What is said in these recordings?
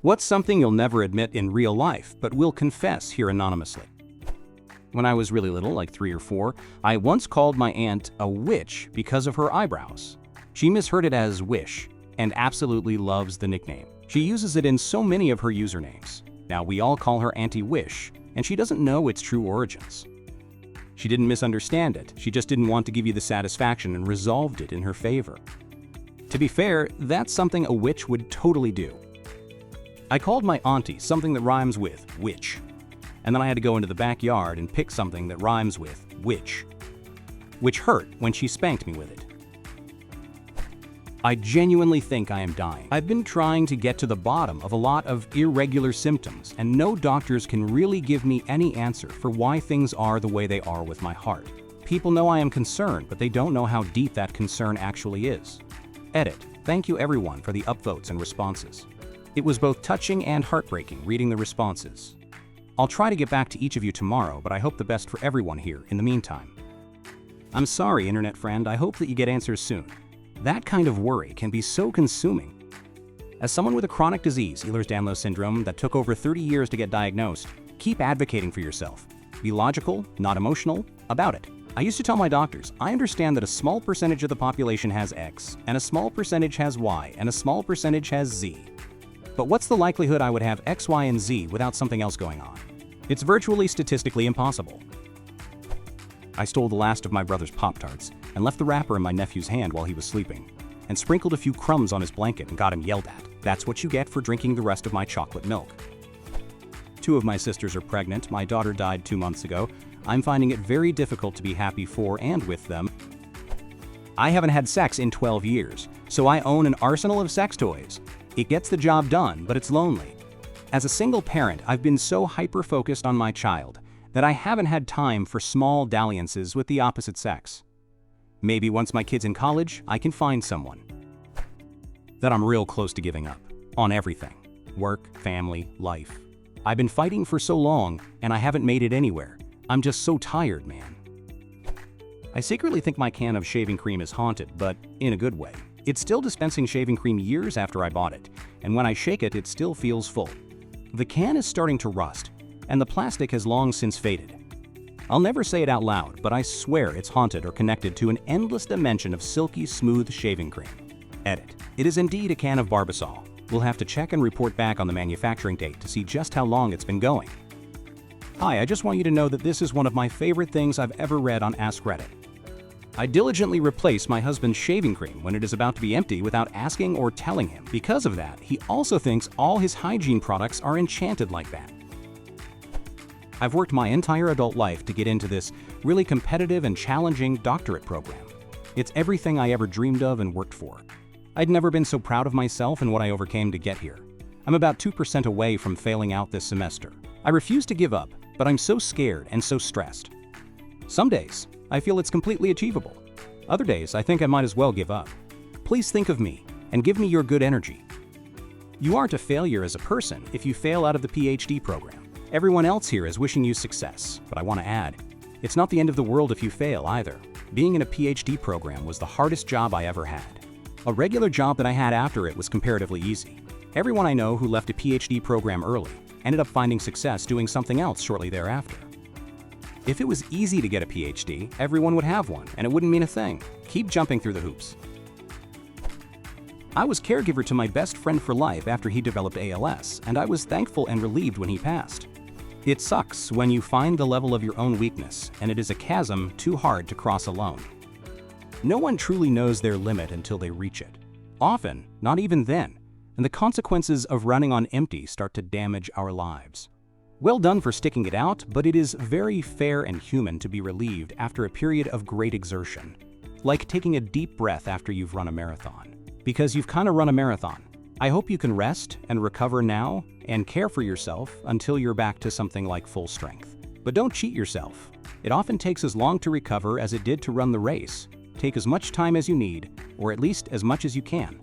What's something you'll never admit in real life, but will confess here anonymously? When I was really little, like 3 or 4, I once called my aunt a witch because of her eyebrows. She misheard it as wish, and absolutely loves the nickname. She uses it in so many of her usernames. Now we all call her Auntie Wish, and she doesn't know its true origins. She didn't misunderstand it, she just didn't want to give you the satisfaction and resolved it in her favor. To be fair, that's something a witch would totally do. I called my auntie something that rhymes with witch, and then I had to go into the backyard and pick something that rhymes with witch, which hurt when she spanked me with it. I genuinely think I am dying. I've been trying to get to the bottom of a lot of irregular symptoms, and no doctors can really give me any answer for why things are the way they are with my heart. People know I am concerned, but they don't know how deep that concern actually is. Edit. Thank you everyone for the upvotes and responses. It was both touching and heartbreaking reading the responses. I'll try to get back to each of you tomorrow, but I hope the best for everyone here in the meantime. I'm sorry, internet friend, I hope that you get answers soon. That kind of worry can be so consuming. As someone with a chronic disease, Ehlers-Danlos syndrome, that took over 30 years to get diagnosed, keep advocating for yourself. Be logical, not emotional, about it. I used to tell my doctors, I understand that a small percentage of the population has X, and a small percentage has Y, and a small percentage has Z. But what's the likelihood I would have X, Y, and Z without something else going on? It's virtually statistically impossible. I stole the last of my brother's Pop-Tarts and left the wrapper in my nephew's hand while he was sleeping, and sprinkled a few crumbs on his blanket and got him yelled at. That's what you get for drinking the rest of my chocolate milk. 2 of my sisters are pregnant. My daughter died 2 months ago. I'm finding it very difficult to be happy for and with them. I haven't had sex in 12 years, so I own an arsenal of sex toys. It gets the job done, but it's lonely. As a single parent, I've been so hyper-focused on my child that I haven't had time for small dalliances with the opposite sex. Maybe once my kid's in college, I can find someone. That I'm real close to giving up. On everything. Work, family, life. I've been fighting for so long, and I haven't made it anywhere. I'm just so tired, man. I secretly think my can of shaving cream is haunted, but in a good way. It's still dispensing shaving cream years after I bought it, and when I shake it, it still feels full. The can is starting to rust, and the plastic has long since faded. I'll never say it out loud, but I swear it's haunted or connected to an endless dimension of silky, smooth shaving cream. Edit. It is indeed a can of Barbasol. We'll have to check and report back on the manufacturing date to see just how long it's been going. Hi, I just want you to know that this is one of my favorite things I've ever read on Ask Reddit. I diligently replace my husband's shaving cream when it is about to be empty without asking or telling him. Because of that, he also thinks all his hygiene products are enchanted like that. I've worked my entire adult life to get into this really competitive and challenging doctorate program. It's everything I ever dreamed of and worked for. I'd never been so proud of myself and what I overcame to get here. I'm about 2% away from failing out this semester. I refuse to give up, but I'm so scared and so stressed. Some days, I feel it's completely achievable. Other days, I think I might as well give up. Please think of me and give me your good energy. You aren't a failure as a person if you fail out of the PhD program. Everyone else here is wishing you success, but I want to add, it's not the end of the world if you fail either. Being in a PhD program was the hardest job I ever had. A regular job that I had after it was comparatively easy. Everyone I know who left a PhD program early ended up finding success doing something else shortly thereafter. If it was easy to get a PhD, everyone would have one, and it wouldn't mean a thing. Keep jumping through the hoops. I was caregiver to my best friend for life after he developed ALS, and I was thankful and relieved when he passed. It sucks when you find the level of your own weakness, and it is a chasm too hard to cross alone. No one truly knows their limit until they reach it. Often, not even then, and the consequences of running on empty start to damage our lives. Well done for sticking it out, but it is very fair and human to be relieved after a period of great exertion. Like taking a deep breath after you've run a marathon. Because you've kind of run a marathon. I hope you can rest and recover now and care for yourself until you're back to something like full strength. But don't cheat yourself. It often takes as long to recover as it did to run the race. Take as much time as you need, or at least as much as you can.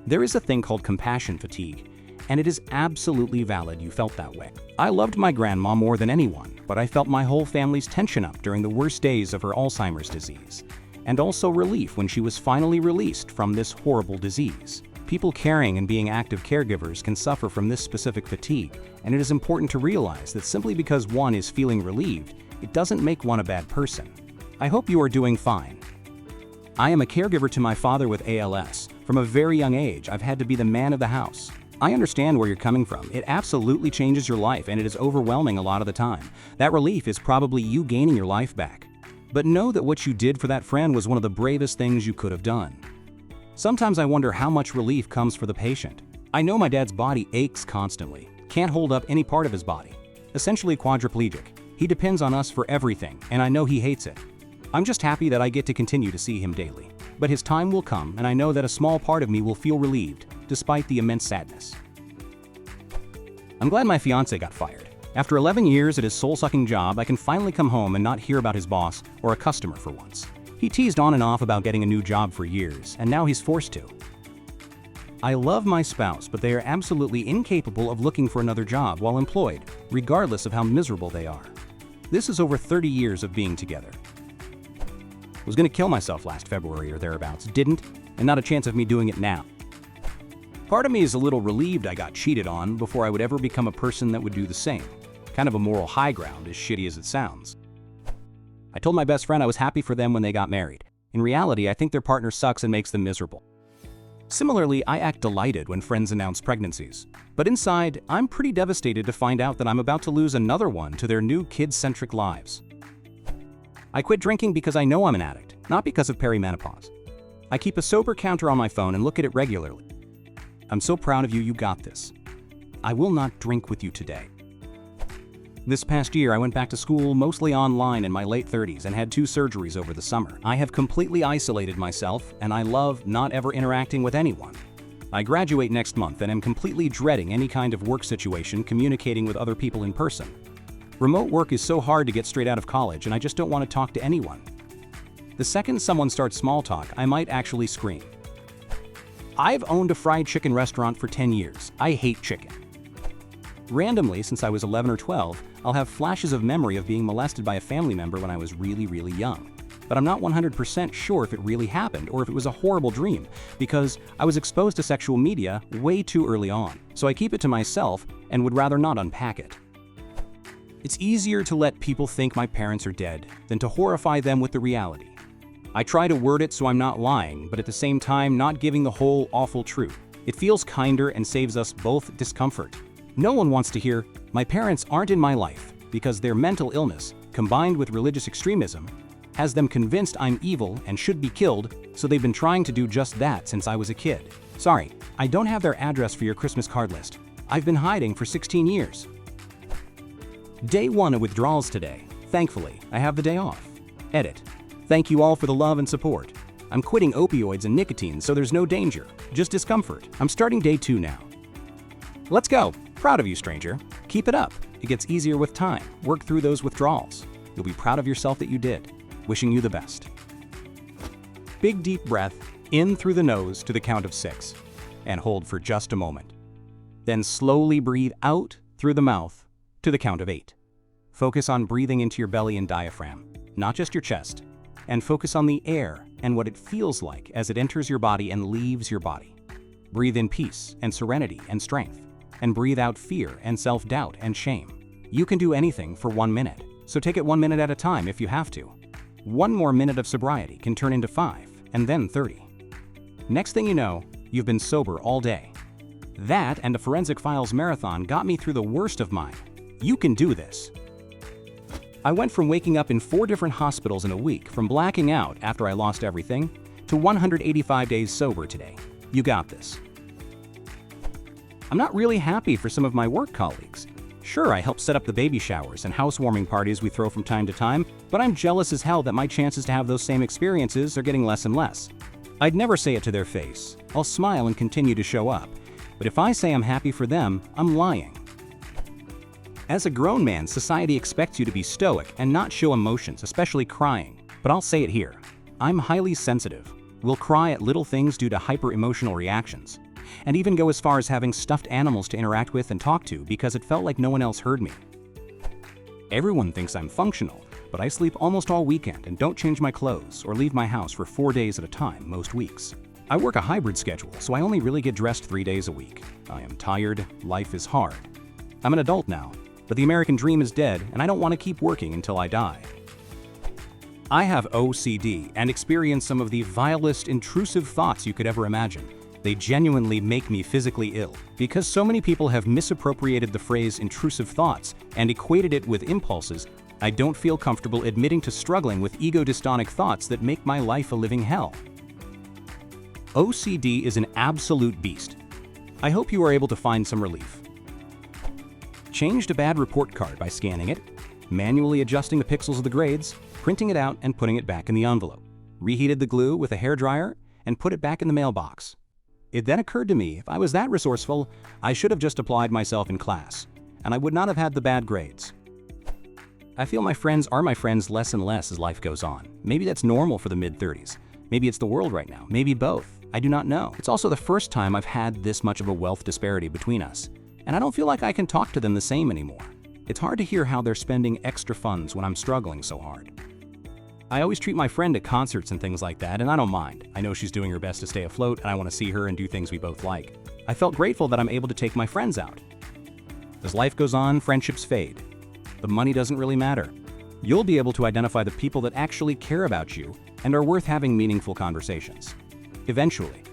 There is a thing called compassion fatigue, and it is absolutely valid you felt that way. I loved my grandma more than anyone, but I felt my whole family's tension up during the worst days of her Alzheimer's disease, and also relief when she was finally released from this horrible disease. People caring and being active caregivers can suffer from this specific fatigue, and it is important to realize that simply because one is feeling relieved, it doesn't make one a bad person. I hope you are doing fine. I am a caregiver to my father with ALS. From a very young age, I've had to be the man of the house. I understand where you're coming from. It absolutely changes your life, and it is overwhelming a lot of the time. That relief is probably you gaining your life back. But know that what you did for that friend was one of the bravest things you could have done. Sometimes I wonder how much relief comes for the patient. I know my dad's body aches constantly, can't hold up any part of his body. Essentially quadriplegic. He depends on us for everything, and I know he hates it. I'm just happy that I get to continue to see him daily. But his time will come, and I know that a small part of me will feel relieved, despite the immense sadness. I'm glad my fiance got fired. After 11 years at his soul-sucking job, I can finally come home and not hear about his boss or a customer for once. He teased on and off about getting a new job for years, and now he's forced to. I love my spouse, but they are absolutely incapable of looking for another job while employed, regardless of how miserable they are. This is over 30 years of being together. Was gonna kill myself last February or thereabouts, didn't, and not a chance of me doing it now. Part of me is a little relieved I got cheated on before I would ever become a person that would do the same. Kind of a moral high ground, as shitty as it sounds. I told my best friend I was happy for them when they got married. In reality, I think their partner sucks and makes them miserable. Similarly, I act delighted when friends announce pregnancies. But inside, I'm pretty devastated to find out that I'm about to lose another one to their new kid-centric lives. I quit drinking because I know I'm an addict, not because of perimenopause. I keep a sober counter on my phone and look at it regularly. I'm so proud of you, you got this. I will not drink with you today. This past year, I went back to school mostly online in my late 30s and had 2 surgeries over the summer. I have completely isolated myself, and I love not ever interacting with anyone. I graduate next month and am completely dreading any kind of work situation communicating with other people in person. Remote work is so hard to get straight out of college, and I just don't want to talk to anyone. The second someone starts small talk, I might actually scream. I've owned a fried chicken restaurant for 10 years. I hate chicken. Randomly, since I was 11 or 12, I'll have flashes of memory of being molested by a family member when I was really young. But I'm not 100% sure if it really happened or if it was a horrible dream, because I was exposed to sexual media way too early on, so I keep it to myself and would rather not unpack it. It's easier to let people think my parents are dead than to horrify them with the reality. I try to word it so I'm not lying, but at the same time not giving the whole awful truth. It feels kinder and saves us both discomfort. No one wants to hear, "My parents aren't in my life," because their mental illness, combined with religious extremism, has them convinced I'm evil and should be killed, so they've been trying to do just that since I was a kid. Sorry, I don't have their address for your Christmas card list. I've been hiding for 16 years. Day 1 of withdrawals today. Thankfully, I have the day off. Edit. Thank you all for the love and support. I'm quitting opioids and nicotine, so there's no danger, just discomfort. I'm starting day 2 now. Let's go. Proud of you, stranger. Keep it up. It gets easier with time. Work through those withdrawals. You'll be proud of yourself that you did. Wishing you the best. Big deep breath in through the nose to the count of 6, and hold for just a moment. Then slowly breathe out through the mouth to the count of 8. Focus on breathing into your belly and diaphragm, not just your chest, and focus on the air and what it feels like as it enters your body and leaves your body. Breathe in peace and serenity and strength, and breathe out fear and self-doubt and shame. You can do anything for 1 minute, so take it 1 minute at a time if you have to. 1 more minute of sobriety can turn into 5, and then 30. Next thing you know, you've been sober all day. That and a Forensic Files marathon got me through the worst of mine. You can do this. I went from waking up in 4 different hospitals in a week, from blacking out after I lost everything, to 185 days sober today. You got this. I'm not really happy for some of my work colleagues. Sure, I help set up the baby showers and housewarming parties we throw from time to time, but I'm jealous as hell that my chances to have those same experiences are getting less and less. I'd never say it to their face. I'll smile and continue to show up. But if I say I'm happy for them, I'm lying. As a grown man, society expects you to be stoic and not show emotions, especially crying. But I'll say it here. I'm highly sensitive. Will cry at little things due to hyper-emotional reactions. And even go as far as having stuffed animals to interact with and talk to because it felt like no one else heard me. Everyone thinks I'm functional, but I sleep almost all weekend and don't change my clothes or leave my house for 4 days at a time most weeks. I work a hybrid schedule, so I only really get dressed 3 days a week. I am tired, life is hard. I'm an adult now, but the American dream is dead and I don't want to keep working until I die. I have OCD and experience some of the vilest, intrusive thoughts you could ever imagine. They genuinely make me physically ill. Because so many people have misappropriated the phrase intrusive thoughts and equated it with impulses, I don't feel comfortable admitting to struggling with ego-dystonic thoughts that make my life a living hell. OCD is an absolute beast. I hope you are able to find some relief. Changed a bad report card by scanning it, manually adjusting the pixels of the grades, printing it out and putting it back in the envelope. Reheated the glue with a hairdryer and put it back in the mailbox. It then occurred to me, if I was that resourceful, I should have just applied myself in class, and I would not have had the bad grades. I feel my friends are my friends less and less as life goes on. Maybe that's normal for the mid-30s. Maybe it's the world right now. Maybe both. I do not know. It's also the first time I've had this much of a wealth disparity between us, and I don't feel like I can talk to them the same anymore. It's hard to hear how they're spending extra funds when I'm struggling so hard. I always treat my friend at concerts and things like that, and I don't mind. I know she's doing her best to stay afloat, and I want to see her and do things we both like. I felt grateful that I'm able to take my friends out. As life goes on, friendships fade. The money doesn't really matter. You'll be able to identify the people that actually care about you and are worth having meaningful conversations. Eventually.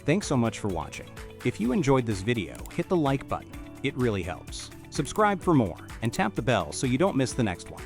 Thanks so much for watching. If you enjoyed this video, hit the like button. It really helps. Subscribe for more, and tap the bell so you don't miss the next one.